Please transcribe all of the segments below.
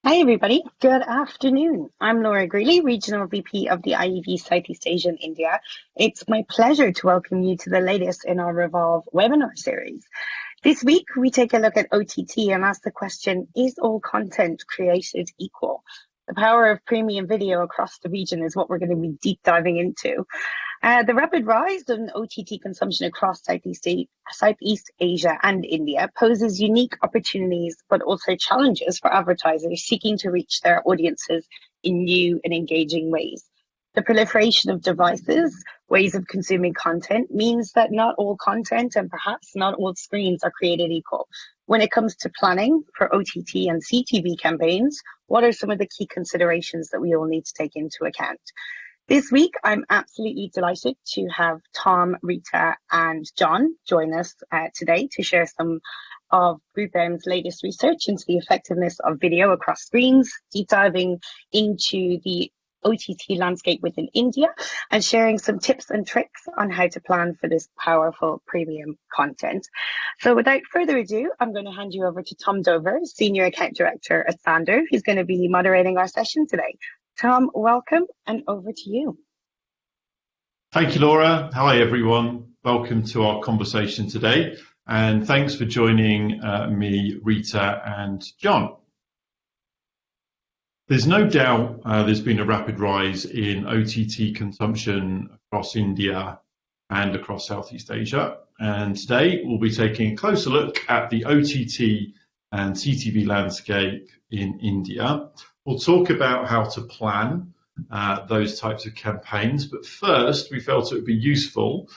Hi, everybody. Good afternoon. I'm Laura Greeley, Regional VP of the IEV Southeast Asia and India. It's my pleasure to welcome you to the latest in our Revolve webinar series. This week, we take a look at OTT and ask the question, is all content created equal? The power of premium video across the region is what we're going to be deep diving into. The rapid rise in OTT consumption across Southeast Asia and India poses unique opportunities, but also challenges for advertisers seeking to reach their audiences in new and engaging ways. The proliferation of devices, ways of consuming content, means that not all content and perhaps not all screens are created equal. When it comes to planning for OTT and CTV campaigns, what are some of the key considerations that we all need to take into account? This week, I'm absolutely delighted to have Tom, Rita, and John join us today to share some of GroupM's latest research into the effectiveness of video across screens, deep diving into the OTT landscape within India, and sharing some tips and tricks on how to plan for this powerful premium content. So without further ado, I'm going to hand you over to Tom Dover, Senior Account Director at Xandr, who's going to be moderating our session today. Tom, welcome, and over to you. Thank you, Laura. Hi, everyone. Welcome to our conversation today, and thanks for joining me, Rita, and John. There's no doubt there's been a rapid rise in OTT consumption across India and across Southeast Asia, and today we'll be taking a closer look at the OTT and CTV landscape in India. We'll talk about how to plan those types of campaigns, but first we felt it would be useful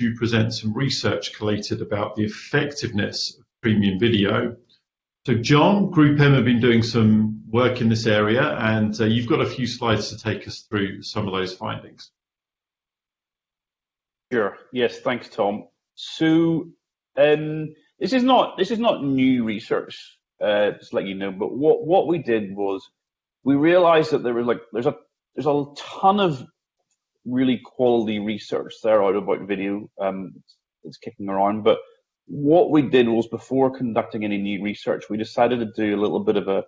to present some research collated about the effectiveness of premium video. So John, GroupM have been doing some work in this area, and you've got a few slides to take us through some of those findings. Sure. Yes, thanks, Tom. So this is not new research, just to let you know. But what we did was we realized that there's a ton of really quality research there out about video. It's kicking around, but what we did was, before conducting any new research, we decided to do a little bit of a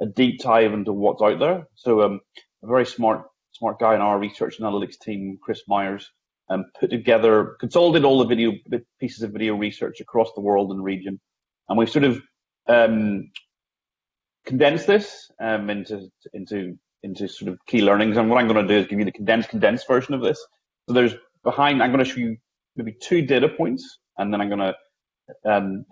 deep dive into what's out there. So a very smart guy in our research and analytics team, Chris Myers, put together, consolidated all the pieces of video research across the world and region, and we've sort of condensed this into sort of key learnings. And what I'm going to do is give you the condensed version of this. So I'm going to show you maybe 2 data points, and then I'm going to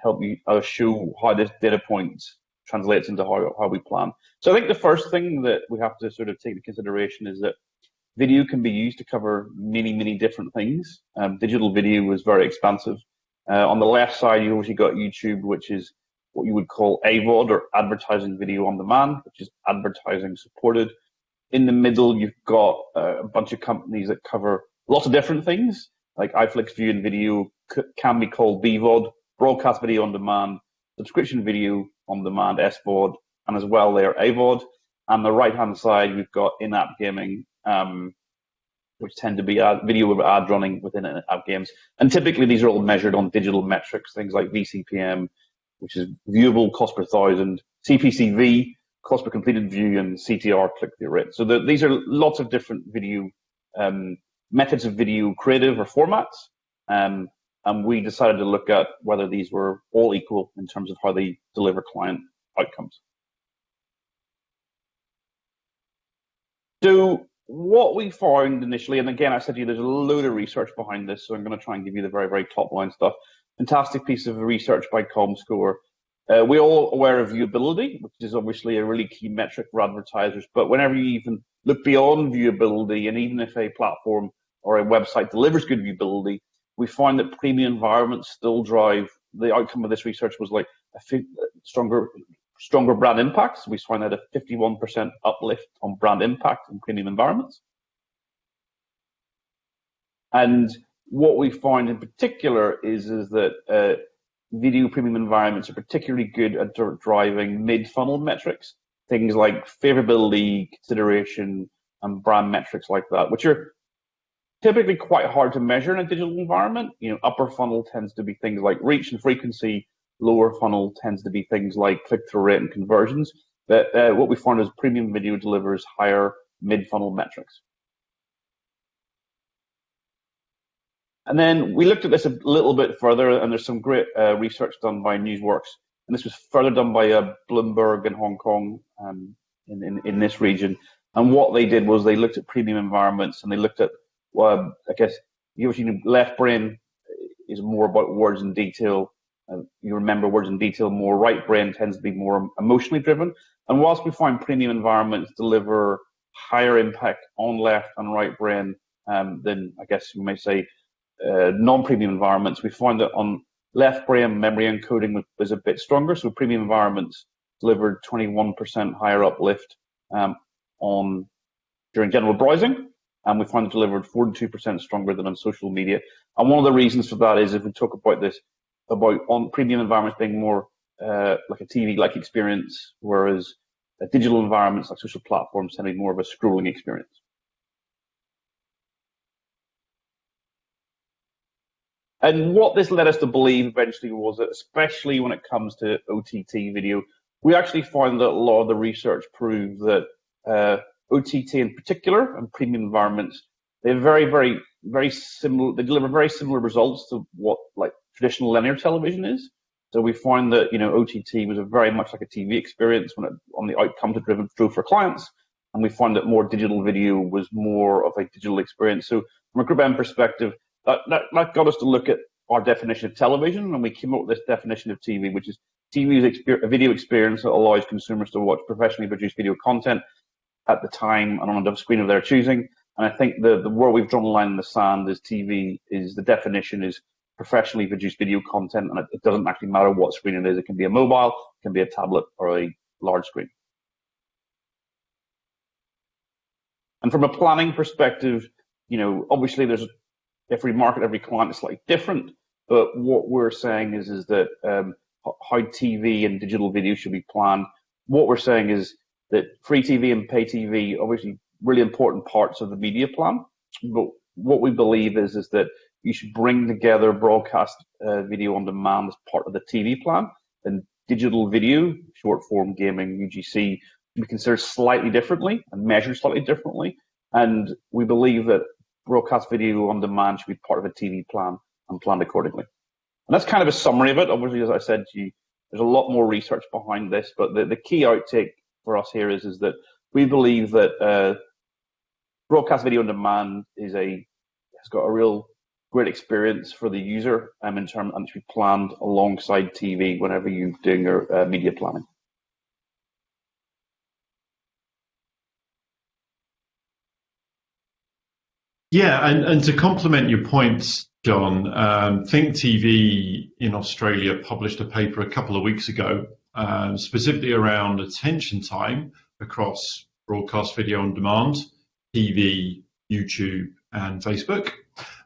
help you show how this data point translates into how we plan. So I think the first thing that we have to sort of take into consideration is that video can be used to cover many different things. Digital video is very expensive. On the left side, you obviously got YouTube, which is what you would call AVOD, or advertising video on demand, which is advertising supported. In the middle, you've got a bunch of companies that cover lots of different things, like iFlix View and Video can be called BVOD, broadcast video on demand, subscription video on demand, SVOD, and as well they're AVOD. On the right-hand side, we've got in-app gaming, which tend to be video with ads running within in-app games. And typically, these are all measured on digital metrics, things like VCPM, which is viewable cost per thousand, CPCV, cost per completed view, and CTR, click-through rate. So these are lots of different video methods of video creative or formats. And we decided to look at whether these were all equal in terms of how they deliver client outcomes. So what we found initially, and again, I said to you, there's a load of research behind this, so I'm going to try and give you the very top line stuff. Fantastic piece of research by Comscore. We're all aware of viewability, which is obviously a really key metric for advertisers. But whenever you even look beyond viewability, and even if a platform or a website delivers good viewability, we find that premium environments still drive. The outcome of this research was like a stronger brand impact. So we find that a 51% uplift on brand impact in premium environments. And what we find in particular is that video premium environments are particularly good at driving mid-funnel metrics, things like favorability, consideration, and brand metrics like that, which are typically quite hard to measure in a digital environment. Upper funnel tends to be things like reach and frequency. Lower funnel tends to be things like click-through rate and conversions. But what we found is premium video delivers higher mid-funnel metrics. And then we looked at this a little bit further, and there's some great research done by Newsworks, and this was further done by Bloomberg in Hong Kong, in this region. And what they did was they looked at premium environments, and they looked at, well, I guess left brain is more about words and detail. You remember words and detail more. Right brain tends to be more emotionally driven. And whilst we find premium environments deliver higher impact on left and right brain than, I guess you may say, non-premium environments, we find that on left brain, memory encoding was a bit stronger. So premium environments delivered 21% higher uplift during general browsing, and we find it delivered 42% stronger than on social media. And one of the reasons for that is, if we talk about this, about on premium environments being more like a TV-like experience, whereas digital environments like social platforms tend to be more of a scrolling experience. And what this led us to believe eventually was that, especially when it comes to OTT video, we actually found that a lot of the research proved that OTT in particular and premium environments, they're very similar. They deliver very similar results to what like traditional linear television is. So we find that OTT was very much like a TV experience on the outcomes it drove for clients, and we find that more digital video was more of a digital experience. So from a GroupM perspective, that got us to look at our definition of television, and we came up with this definition of TV, which is TV is a video experience that allows consumers to watch professionally produced video content at the time and on a screen of their choosing. And I think the where we've drawn a line in the sand is TV is the definition is professionally produced video content, and it doesn't actually matter what screen it is. It can be a mobile, it can be a tablet, or a large screen. And from a planning perspective, obviously there's every market, every client is slightly different, but what we're saying is that how TV and digital video should be planned. What we're saying is that free TV and pay TV, obviously really important parts of the media plan, but what we believe is that you should bring together broadcast video on demand as part of the TV plan, and digital video, short form gaming, UGC, should be considered slightly differently and measured slightly differently. And we believe that broadcast video on demand should be part of a TV plan and planned accordingly. And that's kind of a summary of it. Obviously, as I said to you, there's a lot more research behind this, but the key outtake for us here is that we believe that broadcast video on demand has got a real great experience for the user in terms and to be planned alongside TV whenever you're doing your media planning. Yeah, and to complement your points, John, Think TV in Australia published a paper a couple of weeks ago, specifically around attention time across broadcast video on demand, TV, YouTube, and Facebook.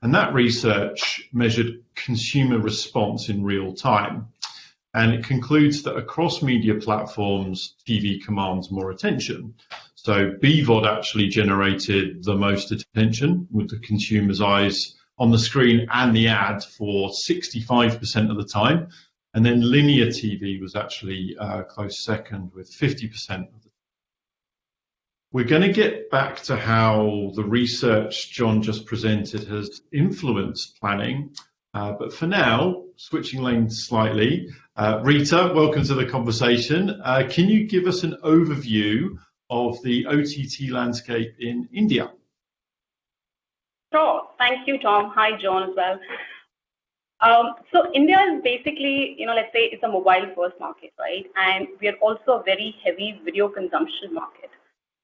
And that research measured consumer response in real time. And it concludes that across media platforms, TV commands more attention. So BVOD actually generated the most attention with the consumer's eyes on the screen and the ad for 65% of the time. And then linear TV was actually close second with 50% of the time. We're going to get back to how the research John just presented has influenced planning. But for now, switching lanes slightly, Rita, welcome to the conversation. Can you give us an overview of the OTT landscape in India? Sure. Thank you, Tom. Hi, John, as well. So India is basically, let's say it's a mobile first market, right? And we are also a very heavy video consumption market.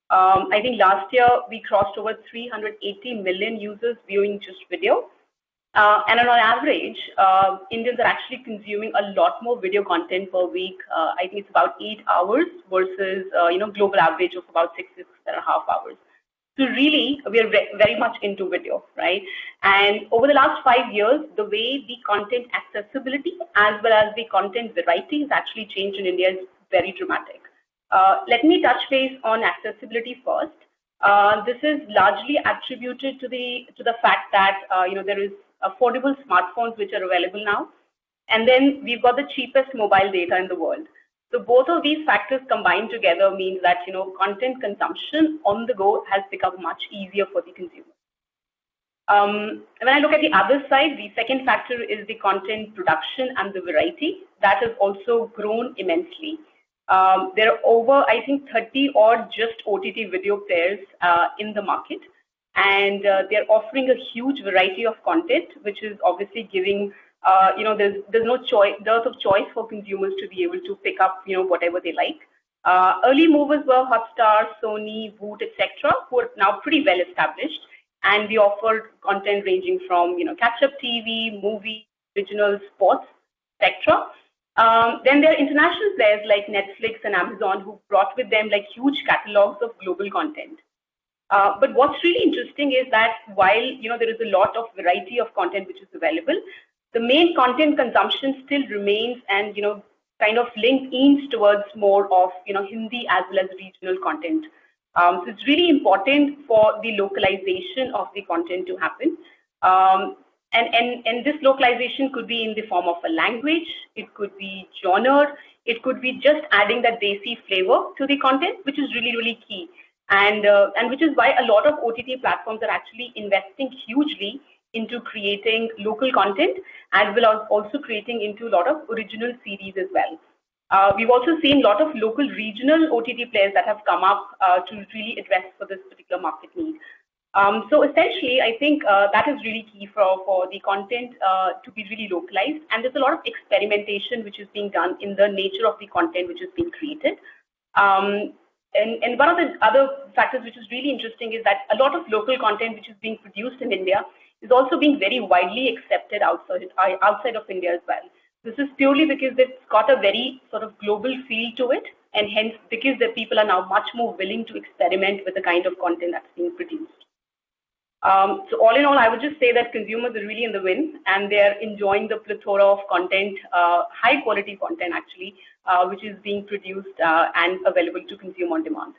I think last year we crossed over 380 million users viewing just video. And on average, Indians are actually consuming a lot more video content per week. I think it's about 8 hours versus, global average of about 6.5 hours. So really, we are very much into video, right? And over the last 5 years, the way the content accessibility as well as the content variety has actually changed in India is very dramatic. Let me touch base on accessibility first. This is largely attributed to the fact that there is affordable smartphones which are available now, and then we've got the cheapest mobile data in the world. So both of these factors combined together means that, content consumption on the go has become much easier for the consumer. When I look at the other side, the second factor is the content production and the variety. That has also grown immensely. There are over, I think, 30 odd just OTT video players in the market, and they're offering a huge variety of content, which is obviously giving, there's no choice, dearth of choice for consumers to be able to pick up, whatever they like. Early movers were Hotstar, Sony, Voot, etc., who are now pretty well established. And we offered content ranging from, catch-up TV, movie, original, sports, etc. Then there are international players like Netflix and Amazon who brought with them like huge catalogs of global content. But what's really interesting is that while, there is a lot of variety of content which is available, the main content consumption still remains and, kind of leans towards more of, Hindi as well as regional content. So it's really important for the localization of the content to happen. And this localization could be in the form of a language, it could be genre, it could be just adding that desi flavor to the content, which is really, really key. And which is why a lot of OTT platforms are actually investing hugely into creating local content, as well as also creating into a lot of original series as well. We've also seen a lot of local regional OTT players that have come up to really address for this particular market need. So essentially, I think that is really key for the content to be really localized. And there's a lot of experimentation which is being done in the nature of the content which is being created. And one of the other factors which is really interesting is that a lot of local content which is being produced in India is also being very widely accepted outside of India as well. This is purely because it's got a very sort of global feel to it, and hence because the people are now much more willing to experiment with the kind of content that's being produced. So all in all, I would just say that consumers are really in the win, and they're enjoying the plethora of content, high quality content actually, which is being produced and available to consume on demand.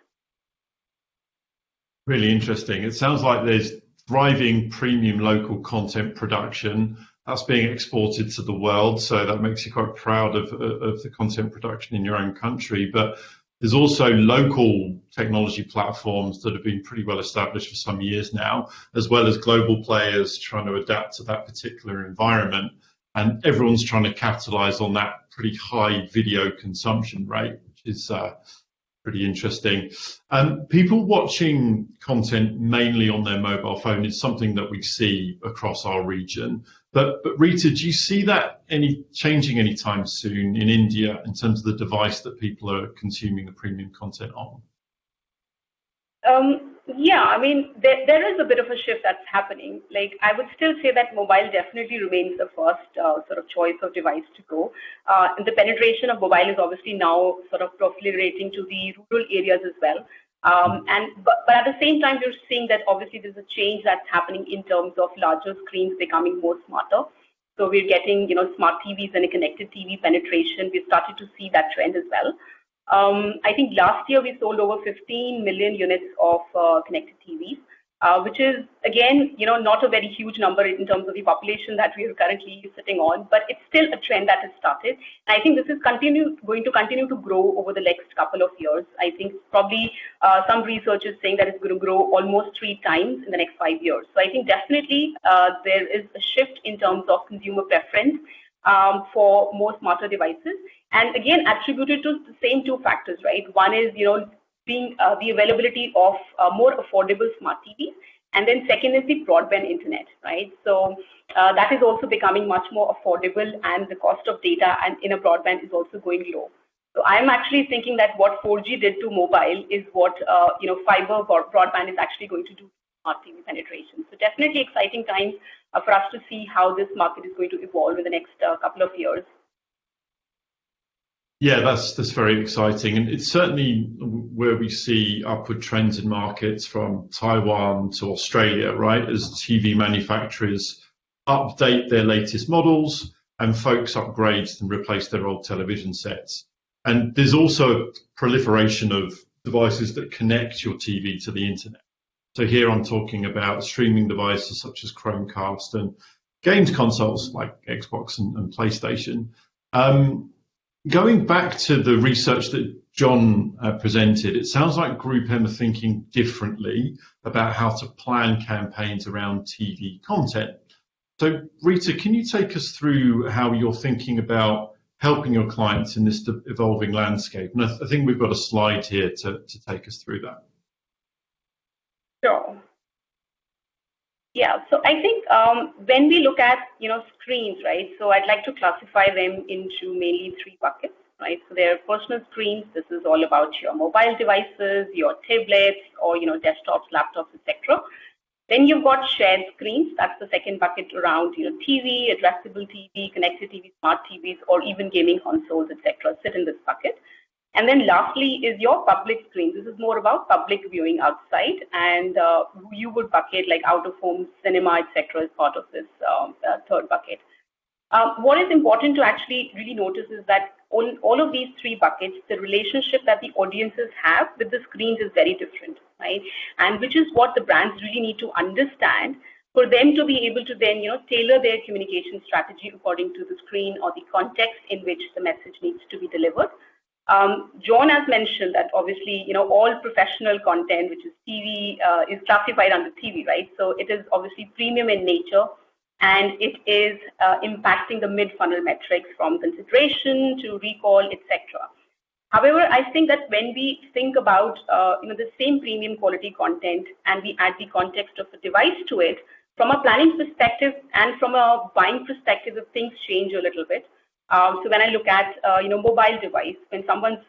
Really interesting. It sounds like there's thriving premium local content production that's being exported to the world, so that makes you quite proud of the content production in your own country. But there's also local technology platforms that have been pretty well established for some years now, as well as global players trying to adapt to that particular environment. And everyone's trying to capitalize on that pretty high video consumption rate, which is pretty interesting. People watching content mainly on their mobile phone is something that we see across our region. But Rita, do you see that changing anytime soon in India in terms of the device that people are consuming the premium content on? Yeah, I mean, there is a bit of a shift that's happening. Like, I would still say that mobile definitely remains the first sort of choice of device to go. And the penetration of mobile is obviously now sort of proliferating to the rural areas as well. But at the same time, we're seeing that obviously there's a change that's happening in terms of larger screens becoming more smarter. So we're getting, smart TVs and a connected TV penetration. We've started to see that trend as well. I think last year we sold over 15 million units of connected TVs, which is, again, not a very huge number in terms of the population that we are currently sitting on, but it's still a trend that has started. And I think this is going to continue to grow over the next couple of years. I think probably some research is saying that it's going to grow almost 3 times in the next 5 years. So I think definitely there is a shift in terms of consumer preference for more smarter devices, and again attributed to the same 2 factors, right? One is being the availability of more affordable smart TVs, and then second is the broadband internet, right? So that is also becoming much more affordable, and the cost of data and in a broadband is also going low. So I'm actually thinking that what 4G did to mobile is what fiber broadband is actually going to do to smart TV penetration. So definitely exciting times for us to see how this market is going to evolve in the next couple of years. Yeah, that's very exciting, and it's certainly where we see upward trends in markets from Taiwan to Australia, right? As TV manufacturers update their latest models and folks upgrade and replace their old television sets. And there's also a proliferation of devices that connect your TV to the internet. So here I'm talking about streaming devices such as Chromecast and games consoles like Xbox and PlayStation. Going back to the research that John presented, it sounds like GroupM are thinking differently about how to plan campaigns around TV content. So, Rita, can you take us through how you're thinking about helping your clients in this evolving landscape? And I think we've got a slide here to take us through that. Sure. Yeah, so I think when we look at screens, right? So I'd like to classify them into mainly 3 buckets, right? So there are personal screens. This is all about your mobile devices, your tablets, or desktops, laptops, etc. Then you've got shared screens. That's the second bucket around TV, addressable TV, connected TV, smart TVs, or even gaming consoles, etc. sit in this bucket. And then lastly is your public screen. This is more about public viewing outside, and you would bucket like out of home cinema, etc. as part of this third bucket. What is important to actually really notice is that all of these 3 buckets, the relationship that the audiences have with the screens is very different, right? And which is what the brands really need to understand for them to be able to then tailor their communication strategy according to the screen or the context in which the message needs to be delivered. John has mentioned that obviously, all professional content, which is TV, is classified under TV, right? So it is obviously premium in nature, and it is impacting the mid-funnel metrics from consideration to recall, etc. However, I think that when we think about the same premium quality content and we add the context of a device to it, from a planning perspective and from a buying perspective, the things change a little bit. So when I look at mobile device, when someone's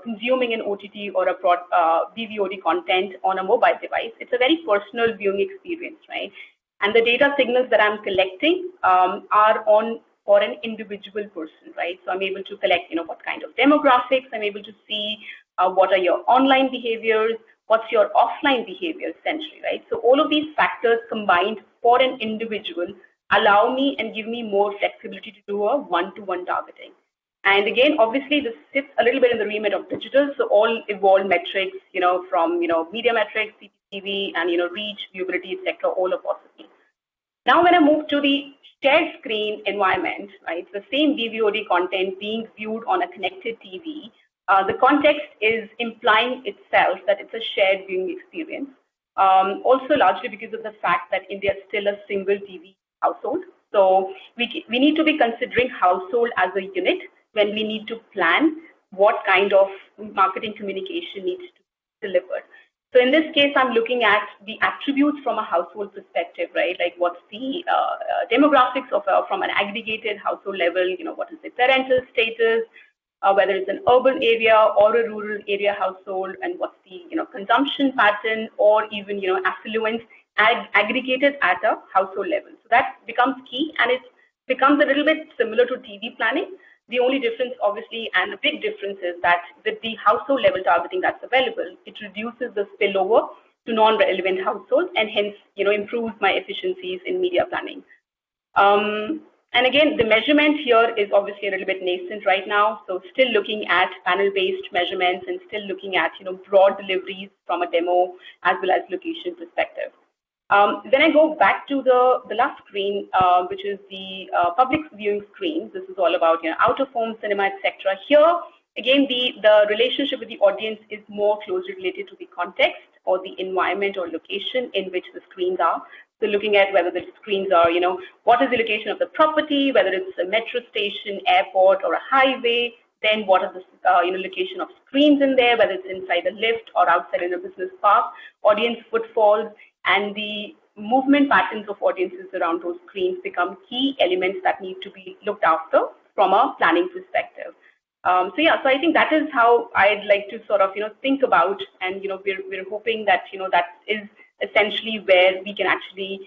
consuming an OTT or a VVOD content on a mobile device, it's a very personal viewing experience, right? And the data signals that I'm collecting are on for an individual person, right? So I'm able to collect, what kind of demographics. I'm able to see what are your online behaviors, what's your offline behavior, essentially, right? So all of these factors combined for an individual allow me and give me more flexibility to do a one-to-one targeting. And again, obviously, this sits a little bit in the remit of digital. So all evolved metrics, from media metrics, CTV, and reach, viewability, etc., all are possible. Now, when I move to the shared screen environment, right, the same VVOD content being viewed on a connected TV, the context is implying itself that it's a shared viewing experience. Also, largely because of the fact that India is still a single TV household. So we need to be considering household as a unit when we need to plan what kind of marketing communication needs to be delivered. So in this case, I'm looking at the attributes from a household perspective, right? Like what's the demographics of from an aggregated household level, what is the parental status, whether it's an urban area or a rural area household, and what's the consumption pattern or even affluence aggregated at a household level. So that becomes key, and it becomes a little bit similar to TV planning. The only difference, obviously, and the big difference is that with the household level targeting that's available, it reduces the spillover to non-relevant households and hence, improves my efficiencies in media planning. And again, the measurement here is obviously a little bit nascent right now. So still looking at panel-based measurements and still looking at, broad deliveries from a demo as well as location perspective. Then I go back to the last screen, which is the public viewing screen. This is all about out of home cinema, etc. Here again, the relationship with the audience is more closely related to the context or the environment or location in which the screens are. So looking at whether the screens are, what is the location of the property, whether it's a metro station, airport, or a highway. Then what are the location of screens in there, whether it's inside a lift or outside in a business park, audience footfalls, and the movement patterns of audiences around those screens become key elements that need to be looked after from a planning perspective. So I think that is how I'd like to sort of, think about, and, we're hoping that, that is essentially where we can actually,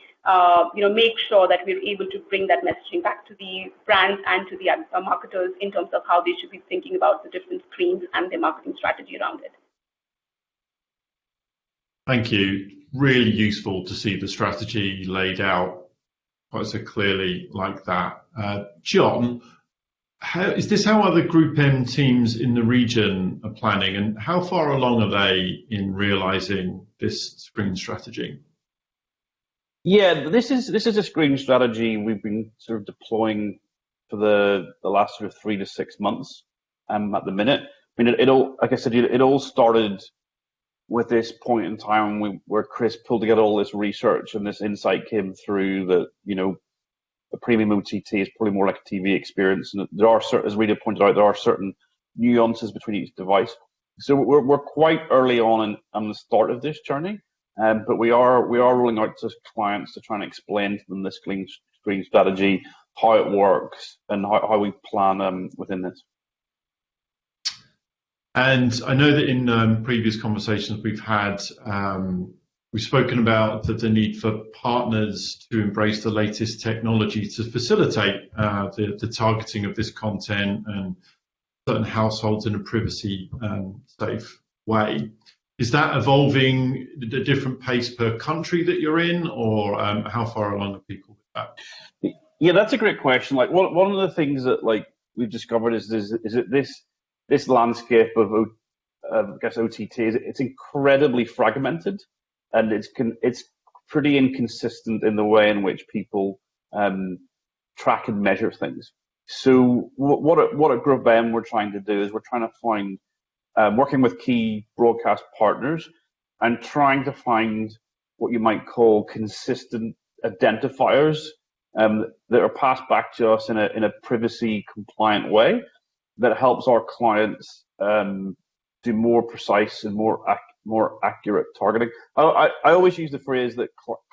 make sure that we're able to bring that messaging back to the brands and to the marketers in terms of how they should be thinking about the different screens and their marketing strategy around it. Thank you. Really useful to see the strategy laid out quite so clearly like that. John, is this how other GroupM teams in the region are planning, and how far along are they in realizing this screen strategy? Yeah, this is a screen strategy we've been sort of deploying for the last sort of 3 to 6 months. at the minute. I mean, it all, like I said, it all started with this point in time where Chris pulled together all this research and this insight came through that, a premium OTT is probably more like a TV experience. And there are certain, as Rita pointed out, there are certain nuances between each device. So we're quite early on the start of this journey, but we are rolling out to clients to try and explain to them this screen strategy, how it works, and how we plan within this. And I know that in previous conversations we've had, we've spoken about the need for partners to embrace the latest technology to facilitate the targeting of this content and certain households in a privacy safe way. Is that evolving at a different pace per country that you're in, or how far along are people with that? Yeah, that's a great question. Like one of the things that we've discovered is that this landscape of I guess OTT it's incredibly fragmented, and it's pretty inconsistent in the way in which people track and measure things. So what at GroupM we're trying to do is we're trying to find, working with key broadcast partners and trying to find what you might call consistent identifiers that are passed back to us in a privacy compliant way that helps our clients do more precise and more accurate targeting. I always use the phrase that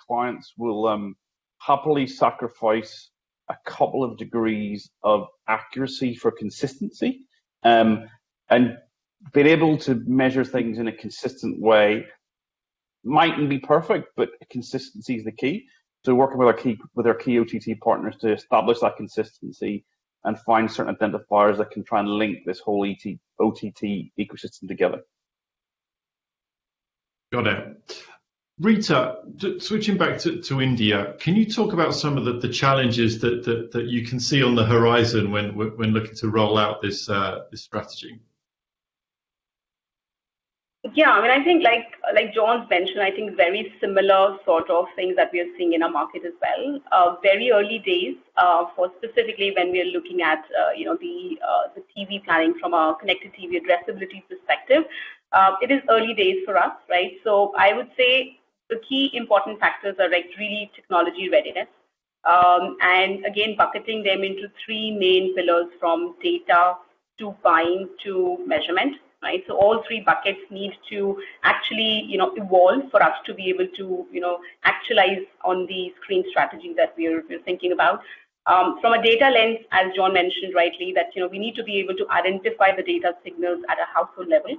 clients will happily sacrifice a couple of degrees of accuracy for consistency, and being able to measure things in a consistent way mightn't be perfect, but consistency is the key. So working with our key OTT partners to establish that consistency and find certain identifiers that can try and link this whole OTT ecosystem together. Got it. Rita, switching back to India, can you talk about some of the challenges that you can see on the horizon when looking to roll out this strategy? Yeah, I mean, I think like John's mentioned, I think very similar sort of things that we are seeing in our market as well. Very early days for specifically when we are looking at the TV planning from a connected TV addressability perspective. It is early days for us, right? So I would say the key important factors are like really technology readiness, and again bucketing them into three main pillars from data to buying to measurement. Right, so all three buckets need to actually, evolve for us to be able to, actualize on the screen strategy that we're thinking about. From a data lens, as John mentioned rightly, that we need to be able to identify the data signals at a household level.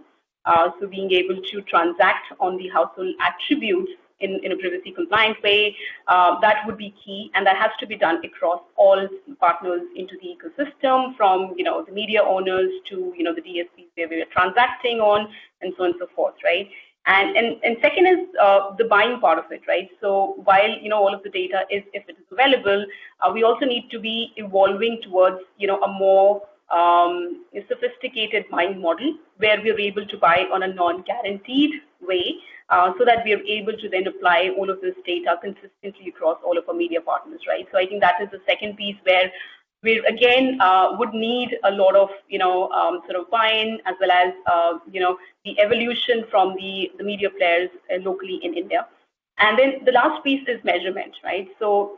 So being able to transact on the household attributes in a privacy compliant way, that would be key, and that has to be done across all partners into the ecosystem, from the media owners to the DSPs where we are transacting on, and so on and so forth, right? And second is the buying part of it, right? So while all of the data is, if it is available, we also need to be evolving towards a more sophisticated buying model where we're able to buy on a non-guaranteed way, so that we are able to then apply all of this data consistently across all of our media partners, right? So I think that is the second piece where we again would need a lot of sort of buy-in, as well as the evolution from the media players locally in India. And then the last piece is measurement, right? So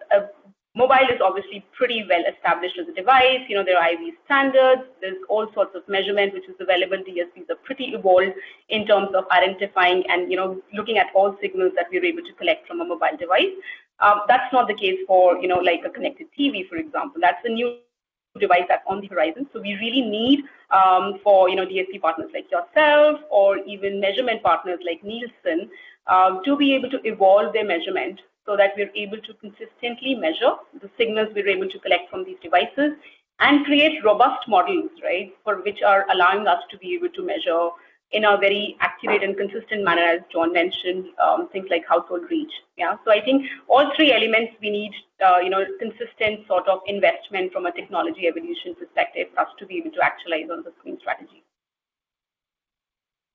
mobile is obviously pretty well established as a device. There are IV standards. There's all sorts of measurement which is available. DSPs are pretty evolved in terms of identifying and looking at all signals that we're able to collect from a mobile device. That's not the case for like a connected TV, for example. That's a new device that's on the horizon. So we really need for DSP partners like yourself, or even measurement partners like Nielsen, to be able to evolve their measurement, so that we're able to consistently measure the signals we're able to collect from these devices and create robust models, right, for which are allowing us to be able to measure in a very accurate and consistent manner, as John mentioned, things like household reach. Yeah, so I think all three elements we need, consistent sort of investment from a technology evolution perspective for us to be able to actualize on the screen strategy.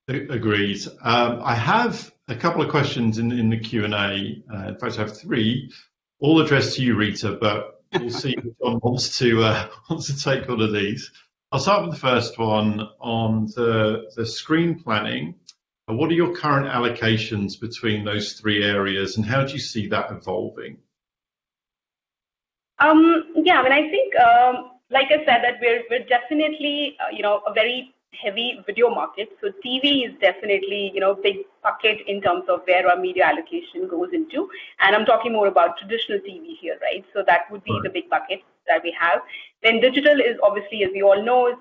Agreed. I have a couple of questions in the Q&A. In fact, I have three, all addressed to you, Rita, but we'll see if John wants to take one of these. I'll start with the first one on the screen planning. What are your current allocations between those three areas, and how do you see that evolving? Yeah, I mean, I think, like I said, that we're definitely, a very heavy video market. So TV is definitely, big bucket in terms of where our media allocation goes into. And I'm talking more about traditional TV here, right? So that would be the big bucket that we have. Then digital is obviously, as we all know, is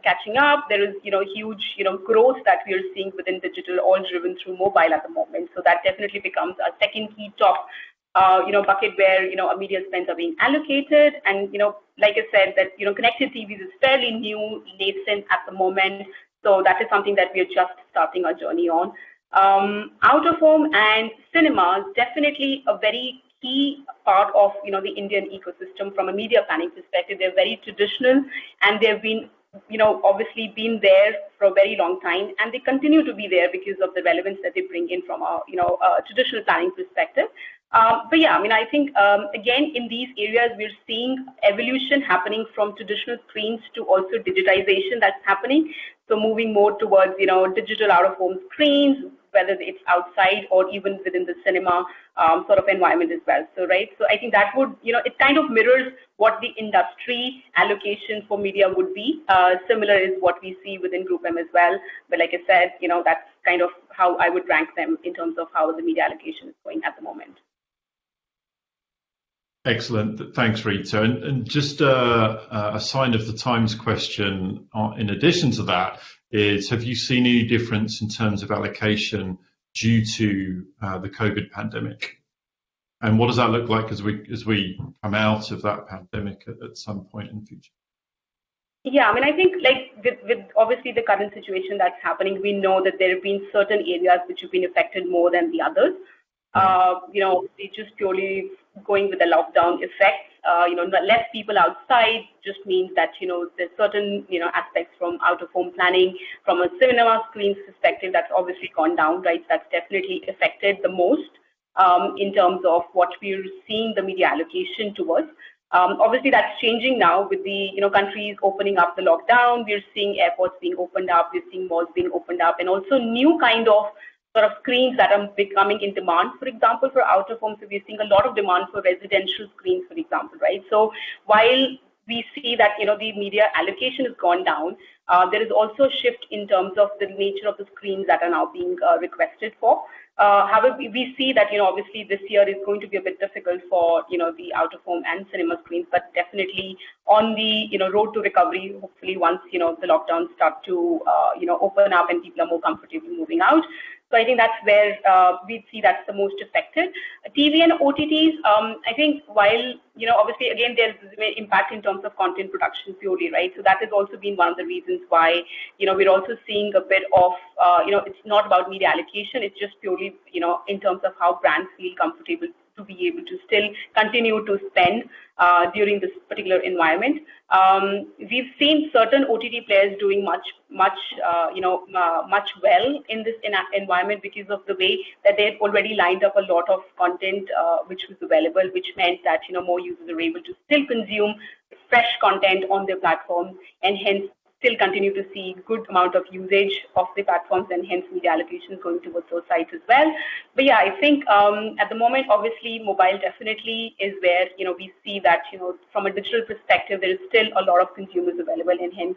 catching up. There is, huge, growth that we are seeing within digital, all driven through mobile at the moment. So that definitely becomes our second key top bucket where, our media spends are being allocated. And, like I said, that, connected TVs is fairly new, nascent at the moment. So that is something that we are just starting our journey on. Out of home and cinemas, definitely a very key part of, the Indian ecosystem from a media planning perspective. They're very traditional and they've been obviously been there for a very long time, and they continue to be there because of the relevance that they bring in from a, traditional planning perspective. But yeah, I mean, I think, again, in these areas, we're seeing evolution happening from traditional screens to also digitization that's happening. So moving more towards, digital out-of-home screens, whether it's outside or even within the cinema sort of environment as well. So, right. So I think that would, it kind of mirrors what the industry allocation for media would be. Similar is what we see within GroupM as well. But like I said, that's kind of how I would rank them in terms of how the media allocation is going at the moment. Excellent. Thanks, Rita. And just a sign of the times question in addition to that is, have you seen any difference in terms of allocation due to the COVID pandemic? And what does that look like as we come out of that pandemic at some point in the future? Yeah, I mean, I think like with obviously the current situation that's happening, we know that there have been certain areas which have been affected more than the others. It's just purely going with the lockdown effects. Less people outside just means that, there's certain, aspects from out-of-home planning, from a cinema screens perspective, that's obviously gone down, right? That's definitely affected the most in terms of what we're seeing the media allocation towards. Obviously, that's changing now with the, countries opening up the lockdown. We're seeing airports being opened up. We're seeing malls being opened up, and also new kind of sort of screens that are becoming in demand, for example, for out of home. So we're seeing a lot of demand for residential screens, for example, right? So while we see that, the media allocation has gone down, there is also a shift in terms of the nature of the screens that are now being requested for. However, we see that, obviously this year is going to be a bit difficult for, the out of home and cinema screens, but definitely on the, road to recovery, hopefully once, the lockdowns start to, open up and people are more comfortable moving out. So I think that's where we see that's the most affected. TV and OTTs, I think while, obviously, again, there's impact in terms of content production purely, right? So that has also been one of the reasons why, we're also seeing a bit of, it's not about media allocation. It's just purely, in terms of how brands feel comfortable to be able to still continue to spend during this particular environment. We've seen certain OTT players doing much well in this environment because of the way that they've already lined up a lot of content which was available, which meant that more users are able to still consume fresh content on their platforms, and hence still continue to see good amount of usage of the platforms, and hence media allocation going towards those sites as well. But yeah, I think at the moment, obviously, mobile definitely is where, we see that, from a digital perspective, there is still a lot of consumers available, and hence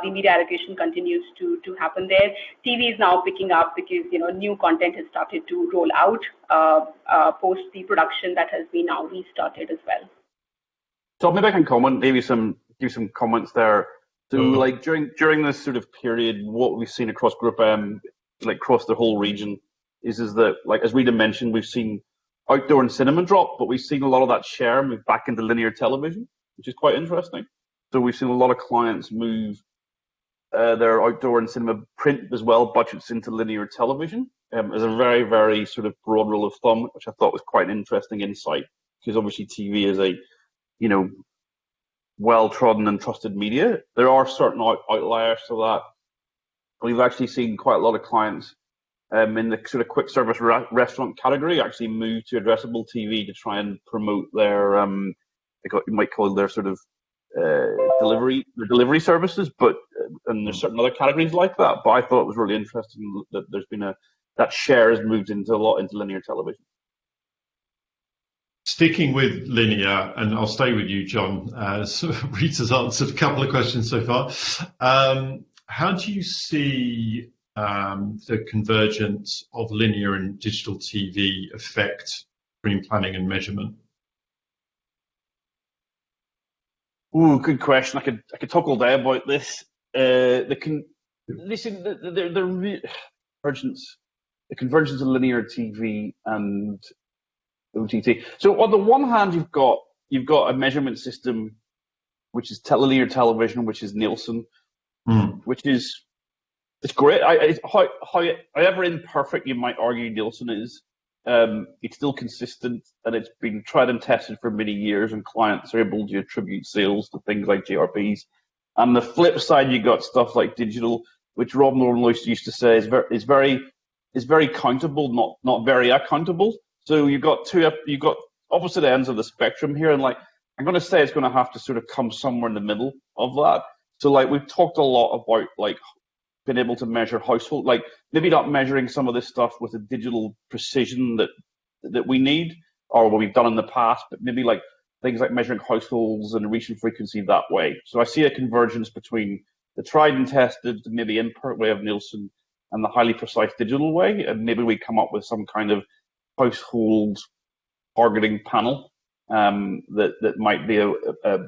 the media allocation continues to happen there. TV is now picking up because, new content has started to roll out post the production that has been now restarted as well. So maybe I can comment, give some comments there. So like during this sort of period, what we've seen across GroupM, like across the whole region, is that, like as Rita mentioned, we've seen outdoor and cinema drop, but we've seen a lot of that share move back into linear television, which is quite interesting. So we've seen a lot of clients move their outdoor and cinema print as well budgets into linear television as a very, very sort of broad rule of thumb, which I thought was quite an interesting insight, because obviously TV is a, well-trodden and trusted media. There are certain outliers to that. We've actually seen quite a lot of clients in the sort of quick service restaurant category actually move to addressable TV to try and promote their, you might call it their sort of delivery services, but and there's certain other categories like that. But I thought it was really interesting that there's been that share has moved into linear television. Sticking with linear, and I'll stay with you, John. So Rita's answered a couple of questions so far. How do you see the convergence of linear and digital TV affect screen planning and measurement? Ooh, good question. I could talk all day about this. The convergence of linear TV and OTT. So on the one hand, you've got a measurement system which is linear television, which is Nielsen, which is it's great. However imperfect you might argue Nielsen is, it's still consistent, and it's been tried and tested for many years, and clients are able to attribute sales to things like GRPs. On the flip side, you got stuff like digital, which Rob Norman used to say is very countable, not very accountable. So you've got opposite ends of the spectrum here, and I'm going to say it's going to have to sort of come somewhere in the middle of that. So we've talked a lot about being able to measure household, maybe not measuring some of this stuff with a digital precision that we need or what we've done in the past, but maybe things like measuring households and reach and frequency that way. So I see a convergence between the tried and tested, maybe imperfect way of Nielsen and the highly precise digital way, and maybe we come up with some kind of household targeting panel that might be a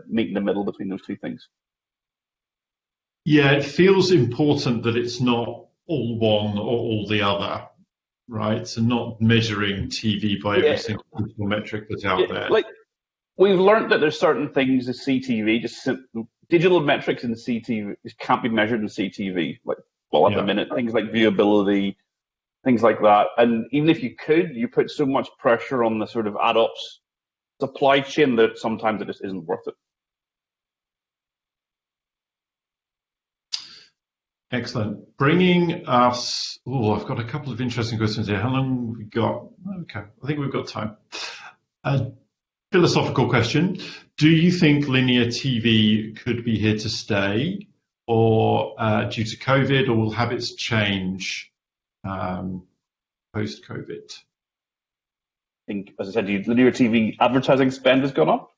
meet in the middle between those two things. Yeah, it feels important that it's not all one or all the other, right? So not measuring TV by every single metric that's out there. We've learned that there's certain things in CTV, digital metrics in CTV can't be measured in CTV. At the minute, things like viewability, things like that. And even if you could, you put so much pressure on the sort of ad ops supply chain that sometimes it just isn't worth it. Excellent. Bringing us, I've got a couple of interesting questions here. How long have we got? Okay, I think we've got time. A philosophical question. Do you think linear TV could be here to stay or due to COVID, or will habits change post-COVID? I think, as I said, linear TV advertising spend has gone up.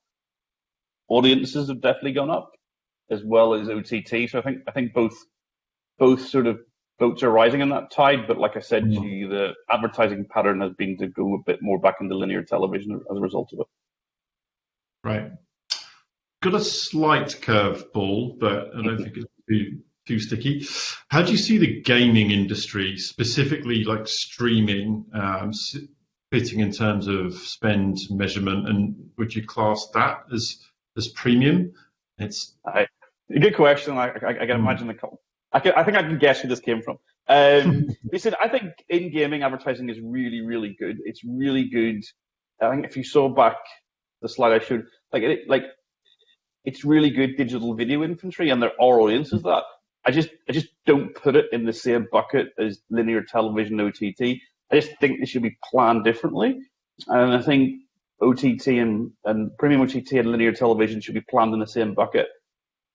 Audiences have definitely gone up, as well as OTT. So I think both sort of boats are rising in that tide. But like I said, the advertising pattern has been to go a bit more back into linear television as a result of it. Right. Got a slight curveball, but I don't think it's too sticky. How do you see the gaming industry, specifically streaming, fitting in terms of spend measurement, and would you class that as premium? It's a good question. I can imagine a couple. I think I can guess who this came from. Listen, I think in-gaming advertising is really, really good. It's really good. I think if you saw back the slide I showed, it's really good digital video inventory, and there are audiences that. I just don't put it in the same bucket as linear television OTT. I just think they should be planned differently, and I think OTT and premium OTT and linear television should be planned in the same bucket.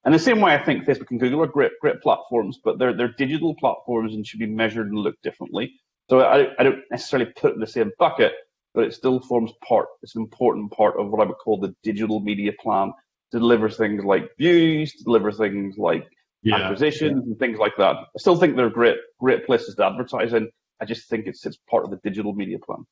And the same way, I think Facebook and Google are great platforms, but they're digital platforms and should be measured and looked differently. So I don't necessarily put it in the same bucket, but it still forms part. It's an important part of what I would call the digital media plan to deliver things like views, to deliver things like acquisitions and things like that. I still think they're great places to advertise in. I just think it's part of the digital media plan.